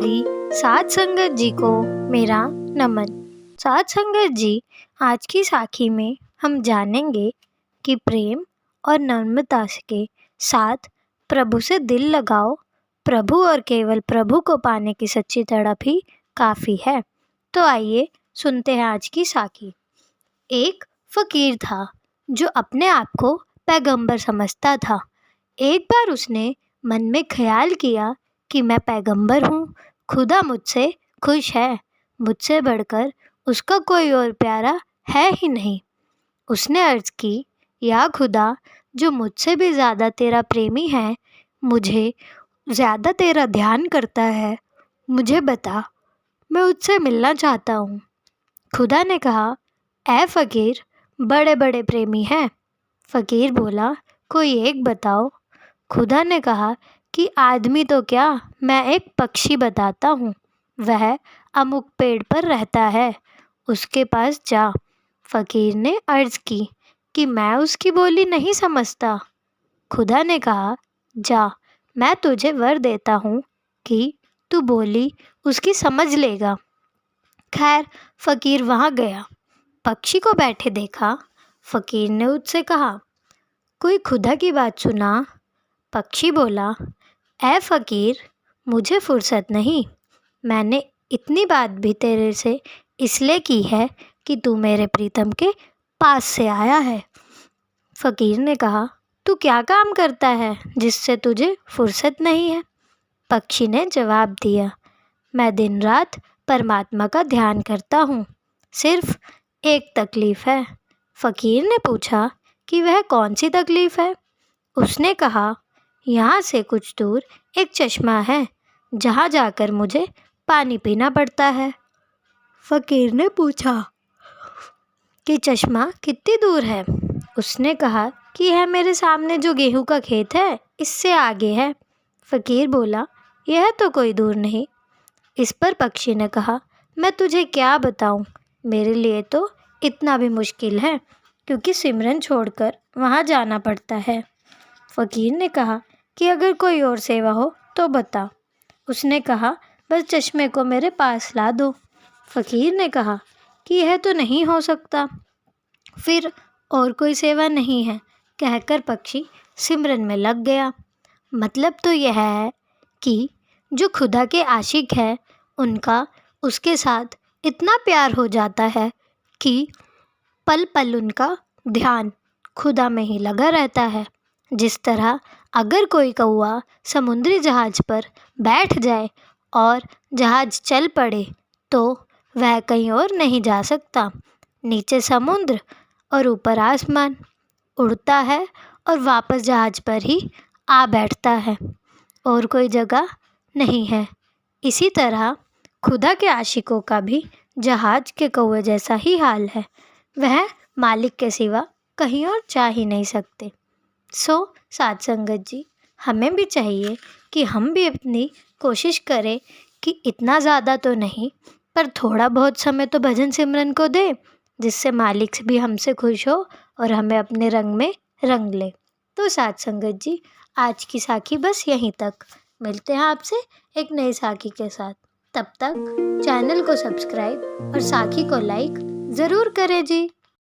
हमारी साथ संगत जी को मेरा नमन। साथ संगत जी, आज की साखी में हम जानेंगे कि प्रेम और नम्रता के साथ प्रभु से दिल लगाओ। प्रभु और केवल प्रभु को पाने की सच्ची तड़प ही काफ़ी है। तो आइए सुनते हैं आज की साखी। एक फ़कीर था जो अपने आप को पैगंबर समझता था। एक बार उसने मन में ख्याल किया कि मैं पैगंबर हूँ, खुदा मुझसे खुश है, मुझसे बढ़कर उसका कोई और प्यारा है ही नहीं। उसने अर्ज़ की, या खुदा जो मुझसे भी ज़्यादा तेरा प्रेमी है, मुझे ज़्यादा तेरा ध्यान करता है, मुझे बता, मैं उससे मिलना चाहता हूँ। खुदा ने कहा, ऐ फ़कीर, बड़े बड़े प्रेमी हैं। फ़कीर बोला, कोई एक बताओ। खुदा ने कहा कि आदमी तो क्या, मैं एक पक्षी बताता हूँ, वह अमुक पेड़ पर रहता है, उसके पास जा। फ़कीर ने अर्ज़ की कि मैं उसकी बोली नहीं समझता। खुदा ने कहा, जा, मैं तुझे वर देता हूँ कि तू बोली उसकी समझ लेगा। खैर, फ़कीर वहाँ गया, पक्षी को बैठे देखा। फ़कीर ने उससे कहा, कोई खुदा की बात सुना। पक्षी बोला, ऐ फ़कीर, मुझे फुर्सत नहीं, मैंने इतनी बात भी तेरे से इसलिए की है कि तू मेरे प्रीतम के पास से आया है। फ़कीर ने कहा, तू क्या काम करता है जिससे तुझे फुर्सत नहीं है। पक्षी ने जवाब दिया, मैं दिन रात परमात्मा का ध्यान करता हूँ, सिर्फ एक तकलीफ़ है। फ़कीर ने पूछा कि वह कौन सी तकलीफ़ है। उसने कहा, यहाँ से कुछ दूर एक चश्मा है, जहाँ जाकर मुझे पानी पीना पड़ता है। फ़कीर ने पूछा कि चश्मा कितनी दूर है। उसने कहा कि यह मेरे सामने जो गेहूं का खेत है, इससे आगे है। फ़कीर बोला, यह तो कोई दूर नहीं। इस पर पक्षी ने कहा, मैं तुझे क्या बताऊं, मेरे लिए तो इतना भी मुश्किल है, क्योंकि सिमरन छोड़कर वहाँ जाना पड़ता है। फ़कीर ने कहा कि अगर कोई और सेवा हो तो बता। उसने कहा, बस चश्मे को मेरे पास ला दो। फ़कीर ने कहा कि यह तो नहीं हो सकता। फिर और कोई सेवा नहीं है, कहकर पक्षी सिमरन में लग गया। मतलब तो यह है कि जो खुदा के आशिक है, उनका उसके साथ इतना प्यार हो जाता है कि पल पल उनका ध्यान खुदा में ही लगा रहता है। जिस तरह अगर कोई कौवा समुद्री जहाज़ पर बैठ जाए और जहाज़ चल पड़े तो वह कहीं और नहीं जा सकता। नीचे समुद्र और ऊपर आसमान, उड़ता है और वापस जहाज़ पर ही आ बैठता है, और कोई जगह नहीं है। इसी तरह खुदा के आशिकों का भी जहाज़ के कौवे जैसा ही हाल है, वह मालिक के सिवा कहीं और जा ही नहीं सकते। साथ संगत जी, हमें भी चाहिए कि हम भी अपनी कोशिश करें कि इतना ज़्यादा तो नहीं, पर थोड़ा बहुत समय तो भजन सिमरन को दें, जिससे मालिक भी हमसे खुश हो और हमें अपने रंग में रंग ले। तो साथ संगत जी, आज की साखी बस यहीं तक। मिलते हैं आपसे एक नई साखी के साथ। तब तक चैनल को सब्सक्राइब और साखी को लाइक ज़रूर करें जी।